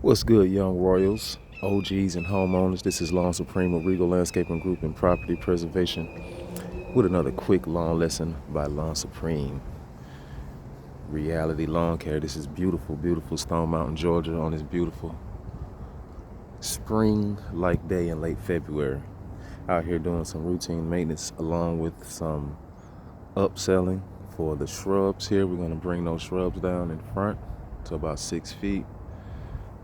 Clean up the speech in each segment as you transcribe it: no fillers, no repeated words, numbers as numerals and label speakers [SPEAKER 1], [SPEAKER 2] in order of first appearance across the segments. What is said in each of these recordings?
[SPEAKER 1] What's good, young royals, OGs, and homeowners? This is Lawn Supreme of Regal Landscaping Group and Property Preservation with another quick lawn lesson by Lawn Supreme. Reality Lawn Care. This is beautiful, beautiful Stone Mountain, Georgia on this beautiful spring-like day in late February. Out here doing some routine maintenance along with some upselling for the shrubs here. We're going to bring those shrubs down in front to about 6 feet.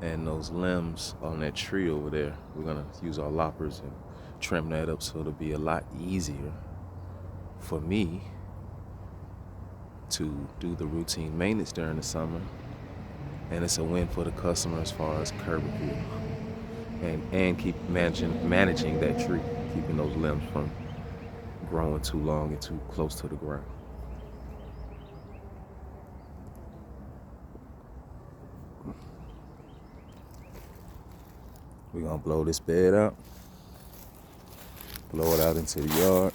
[SPEAKER 1] And those limbs on that tree over there, we're gonna use our loppers and trim that up so it'll be a lot easier for me to do the routine maintenance during the summer. And it's a win for the customer as far as curb appeal. And keep managing that tree, keeping those limbs from growing too long and too close to the ground. We're gonna blow this bed out, blow it out into the yard,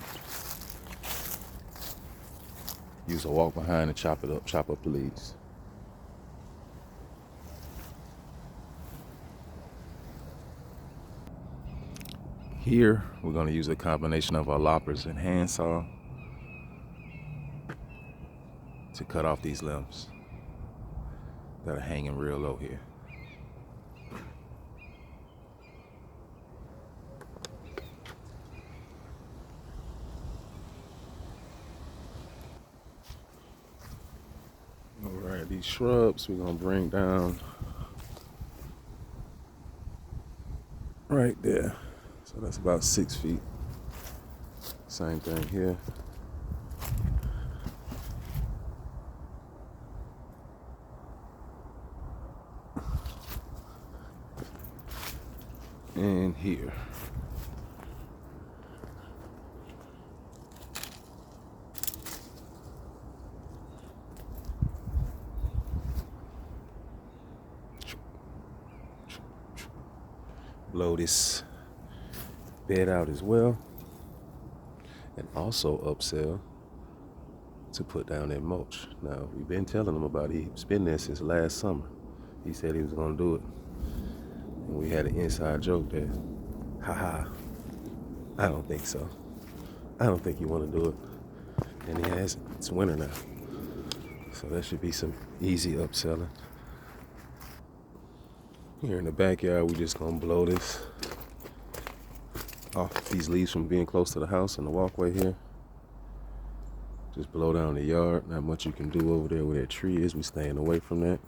[SPEAKER 1] use a walk behind and chop up the leaves. Here, we're gonna use a combination of our loppers and handsaw to cut off these limbs that are hanging real low here. Alright, these shrubs we're gonna bring down right there. So that's about 6 feet. Same thing here. And here. Blow this bed out as well, and also upsell to put down that mulch. Now, we've been telling him about it. He's been there since last summer. He said he was gonna do it, and we had an inside joke that, haha, I don't think so. I don't think you want to do it. And he hasn't. It's winter now, so that should be some easy upselling. Here in the backyard, we're just gonna blow this off these leaves from being close to the house and the walkway here. Just blow down the yard. Not much you can do over there where that tree is. We staying away from that.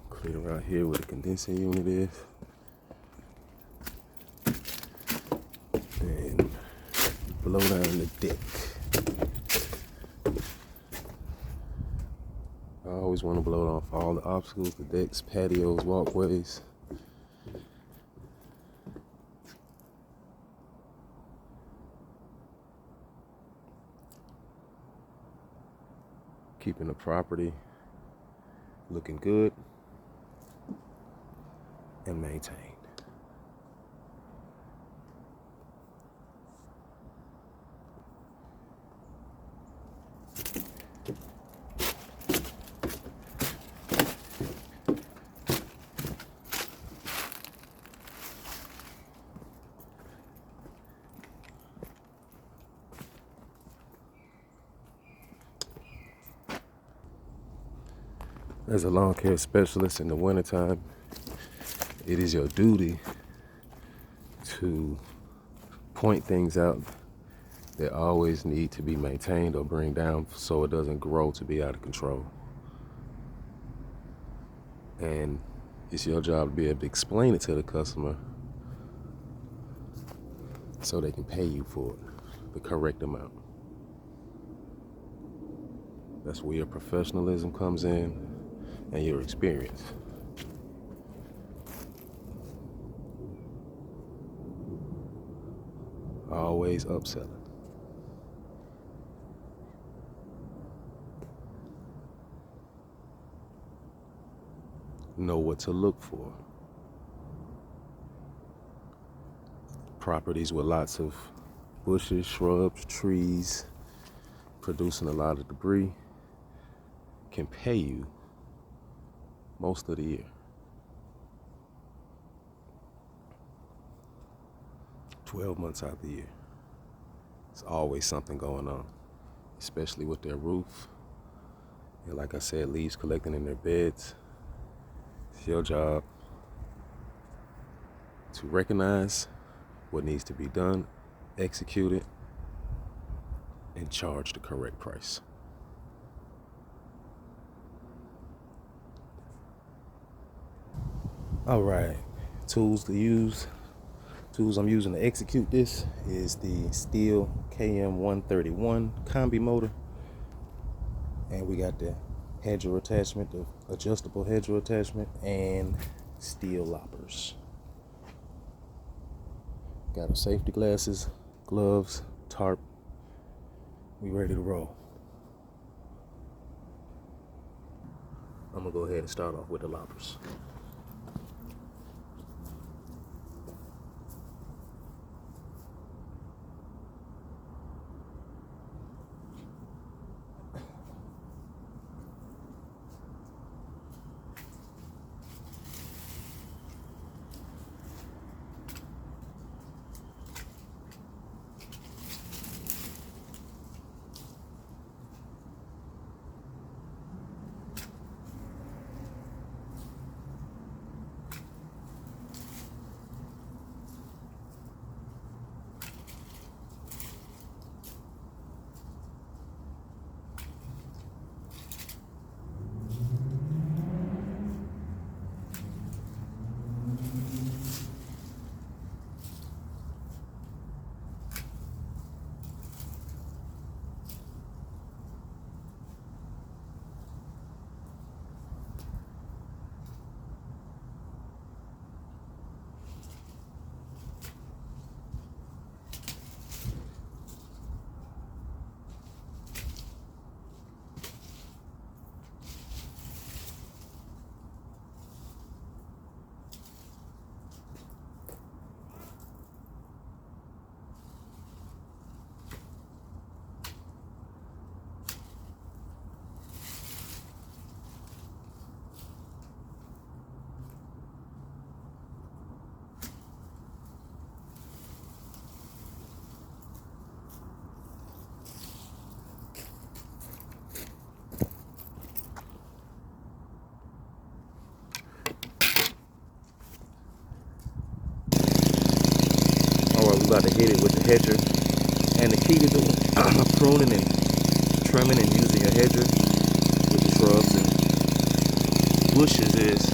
[SPEAKER 1] Clear out here where the condensing unit is. And blow down the deck. I always want to blow off all the obstacles, the decks, patios, walkways. Keeping the property looking good and maintained. As a lawn care specialist in the wintertime, it is your duty to point things out that always need to be maintained or bring down so it doesn't grow to be out of control. And it's your job to be able to explain it to the customer so they can pay you for it, the correct amount. That's where your professionalism comes in and your experience. Always upselling. Know what to look for. Properties with lots of bushes, shrubs, trees, producing a lot of debris can pay you most of the year. 12 months out of the year. There's always something going on, especially with their roof. And like I said, leaves collecting in their beds. It's your job to recognize what needs to be done, execute it, and charge the correct price. All right, tools to use. Tools I'm using to execute this is the Steel KM131 combi motor. And we got the hedger attachment, the adjustable hedger attachment, and steel loppers. Got our safety glasses, gloves, tarp. We ready to roll. I'm gonna go ahead and start off with the loppers. About to hit it with the hedger. And the key to doing pruning and trimming and using a hedger with the shrubs and bushes is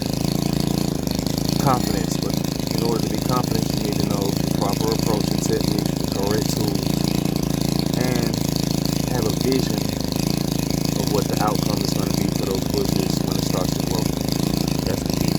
[SPEAKER 1] confidence. But in order to be confident, you need to know the proper approach and technique, the correct tools, and have a vision of what the outcome is going to be for those bushes when it starts to grow. That's the key.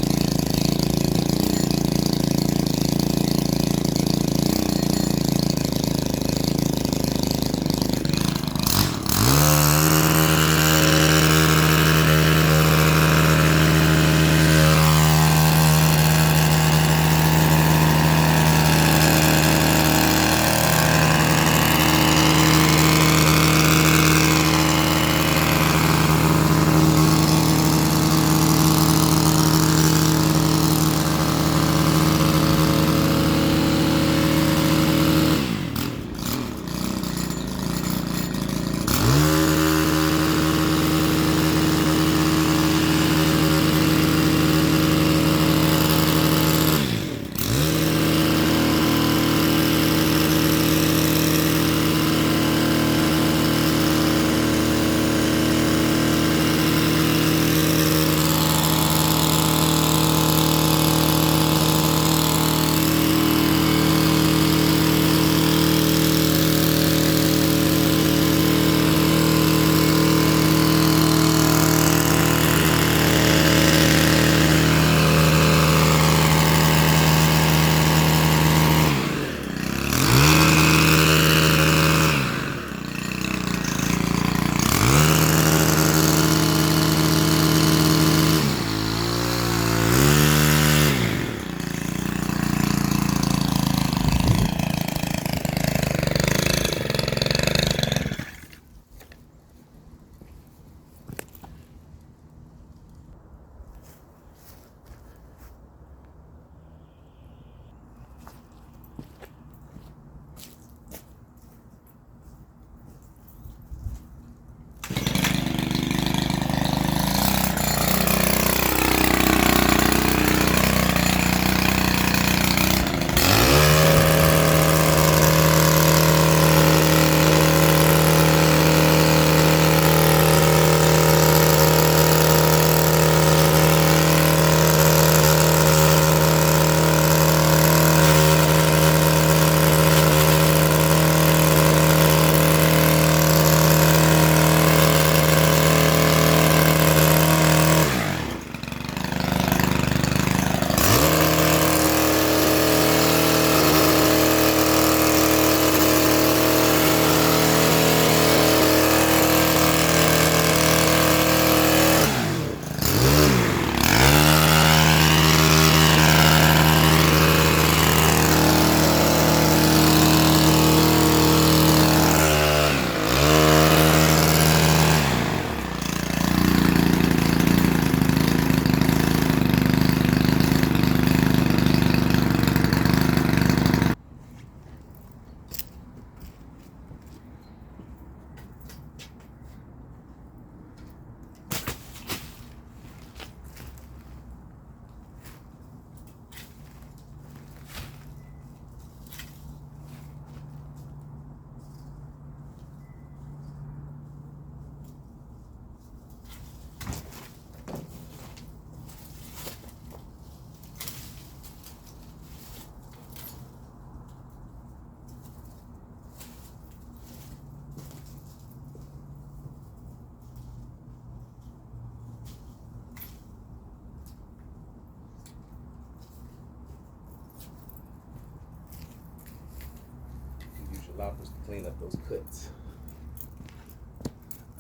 [SPEAKER 1] stoppers to clean up those cuts.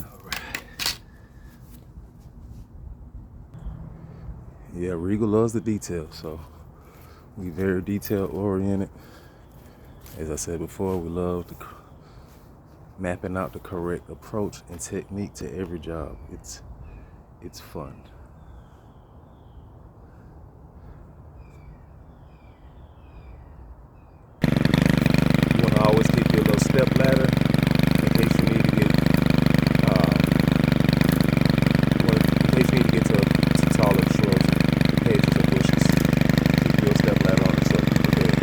[SPEAKER 1] All right. Yeah, Regal loves the detail, so we very detail oriented. As I said before, we love mapping out the correct approach and technique to every job. It's fun. You want to always keep your little step ladder in case you need to get to taller shrubs, hedges, or bushes. Keep your step ladder on it so you prepared.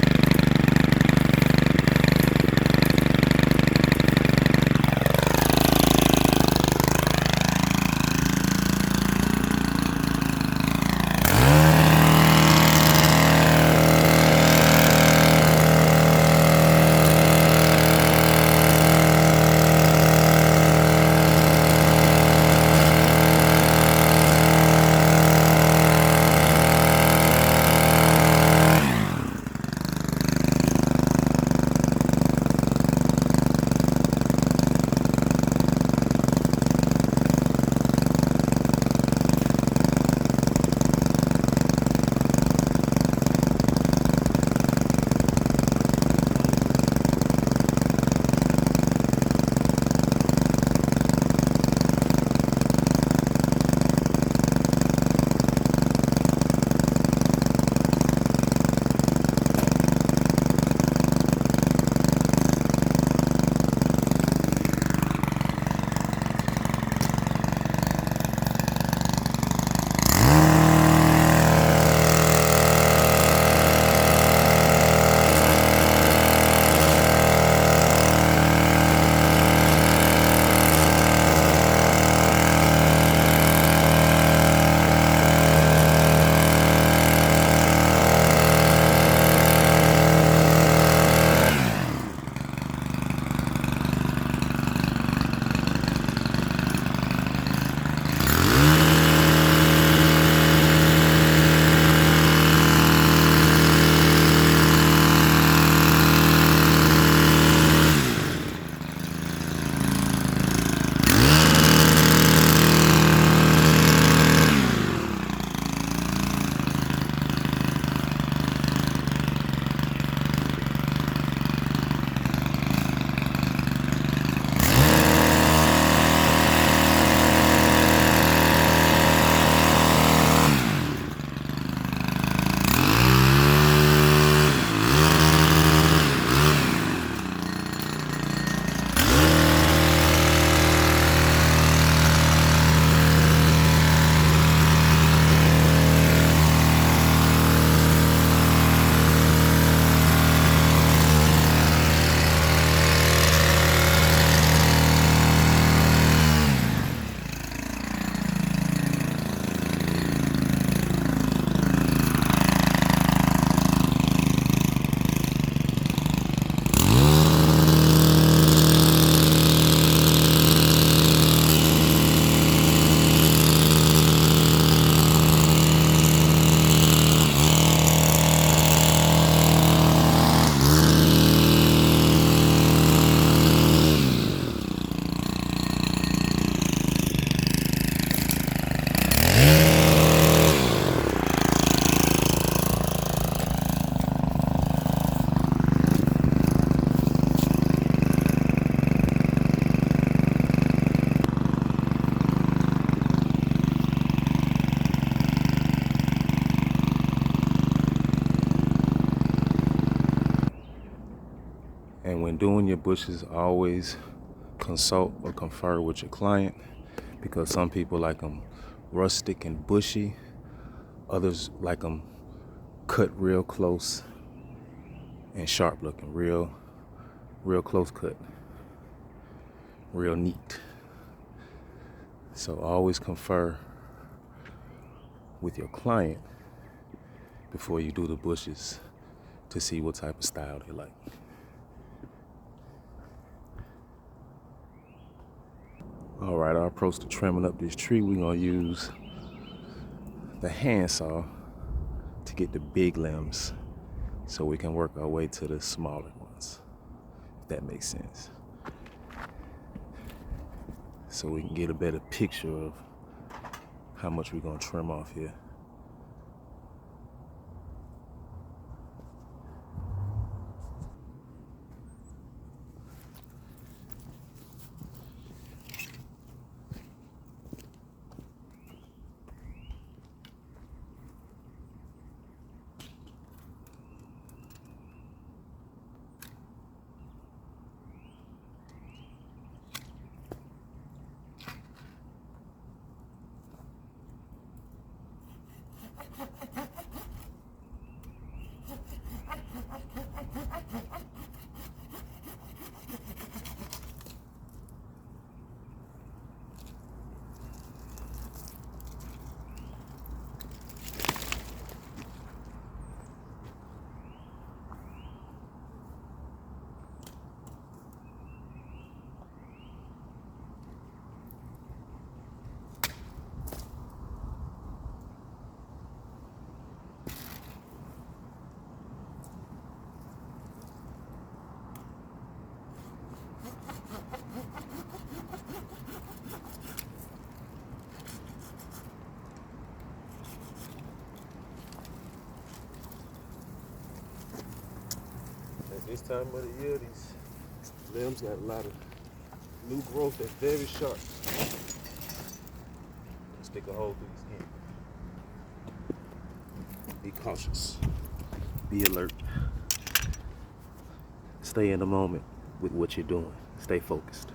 [SPEAKER 1] And when doing your bushes, always consult or confer with your client, because some people like them rustic and bushy, others like them cut real close and sharp looking, real close cut, real neat. So always confer with your client before you do the bushes to see what type of style they like. All right, our approach to trimming up this tree, we're gonna use the handsaw to get the big limbs so we can work our way to the smaller ones. that makes sense. So we can get a better picture of how much we're gonna trim off here. At this time of the year, these limbs got a lot of new growth that's very sharp. Stick a hole through the skin. Be cautious. Be alert. Stay in the moment with what you're doing. Stay focused.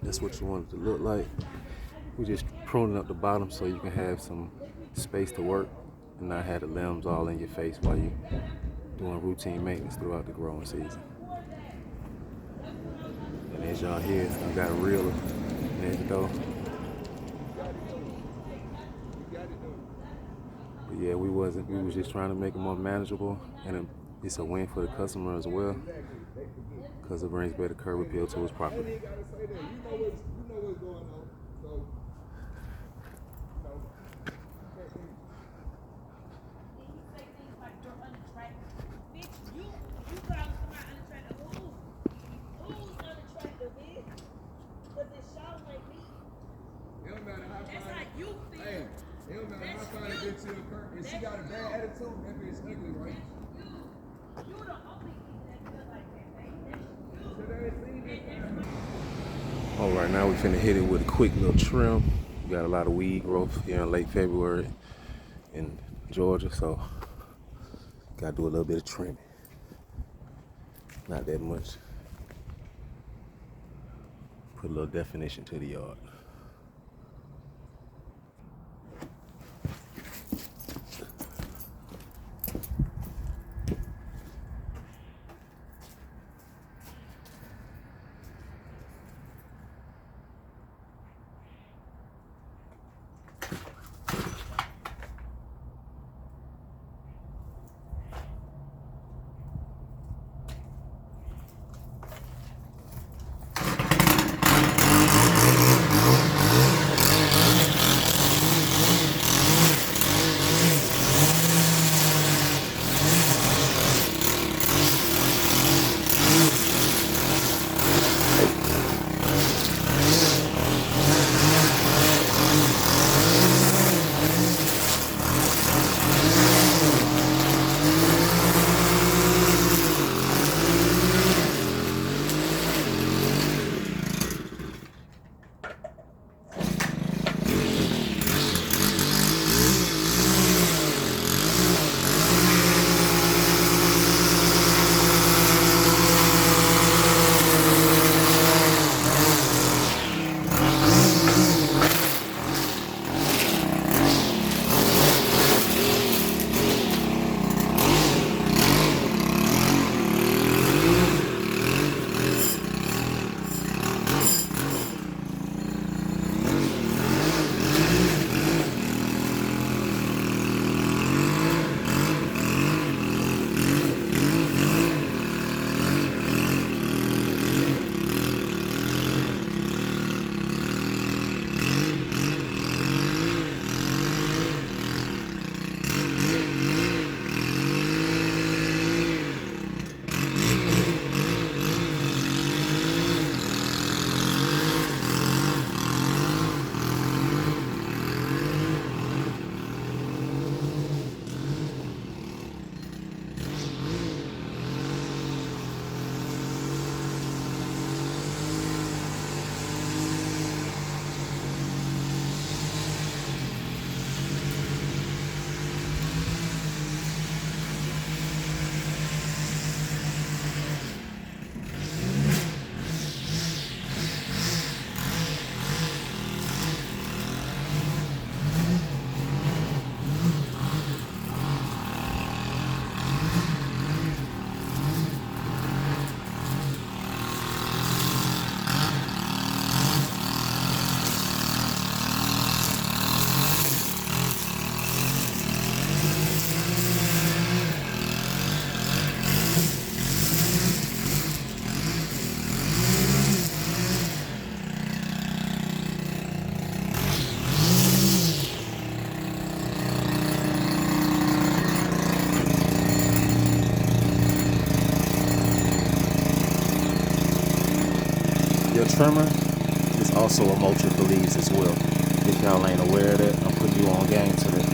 [SPEAKER 1] That's what you want it to look like. We're just pruning up the bottom so you can have some space to work and not have the limbs all in your face while you're doing routine maintenance throughout the growing season. And as y'all hear, I got a reel next door. But yeah, we was just trying to make it more manageable, and it's a win for the customer as well, because it brings better curb appeal to his property.
[SPEAKER 2] If she got a bad attitude, maybe it's ugly, right? You the only that feel like that.
[SPEAKER 1] All right, now we finna hit it with a quick little trim. We got a lot of weed growth here in late February in Georgia, so gotta do a little bit of trimming. Not that much. Put a little definition to the yard.
[SPEAKER 3] your trimmer is also a mulcher for leaves as well. If y'all ain't aware of that, I'm putting you on game to that.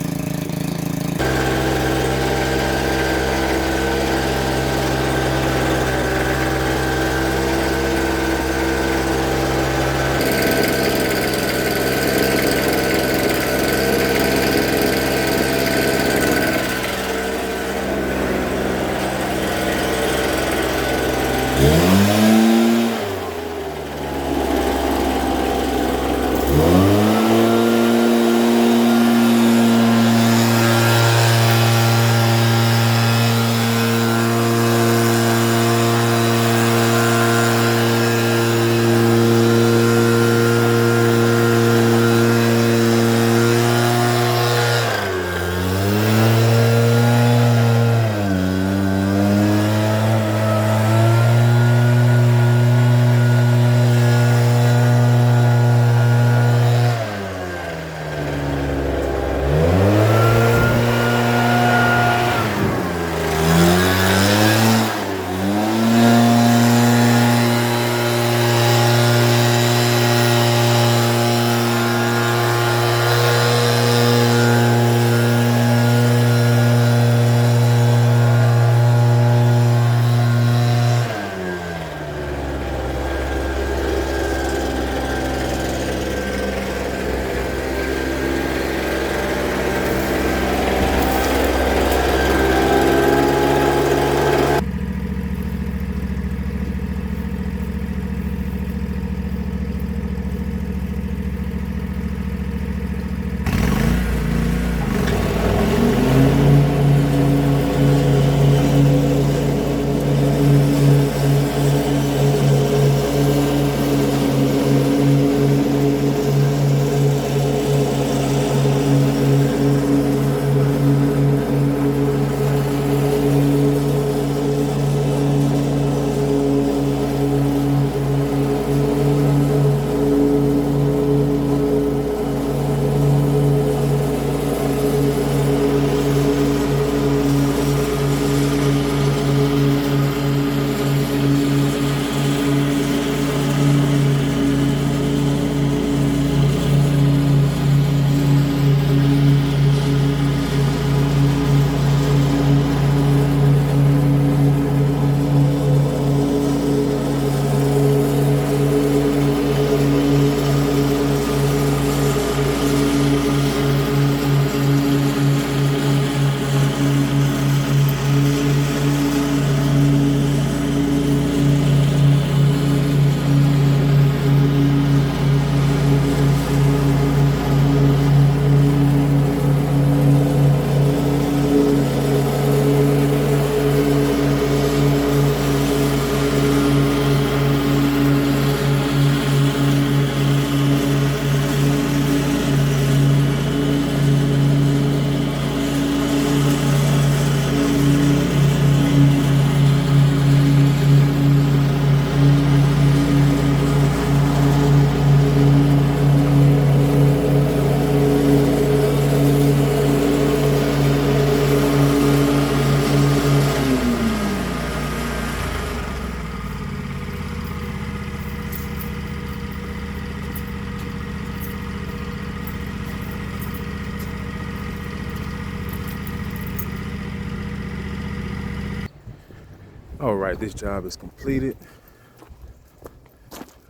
[SPEAKER 1] All right, this job is completed.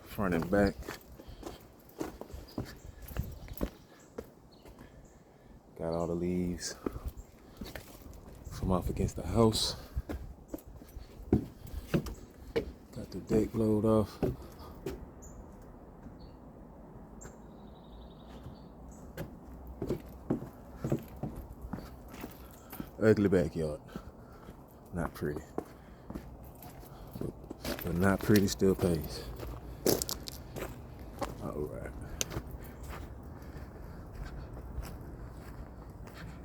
[SPEAKER 1] Front and back. Got all the leaves from off against the house. Got the deck blowed off. Ugly backyard. Not pretty. But not pretty still pays. All right.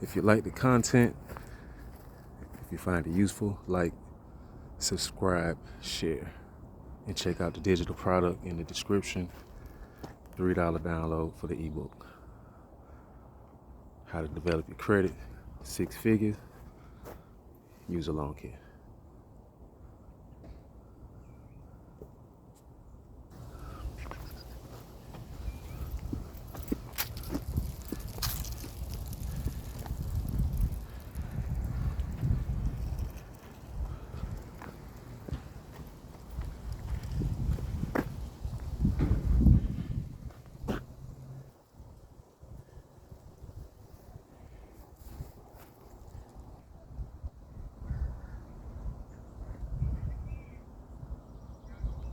[SPEAKER 1] If you like the content, if you find it useful, like, subscribe, share, and check out the digital product in the description. $3 download for the ebook. How to develop your credit, 6 figures, use a lawn care.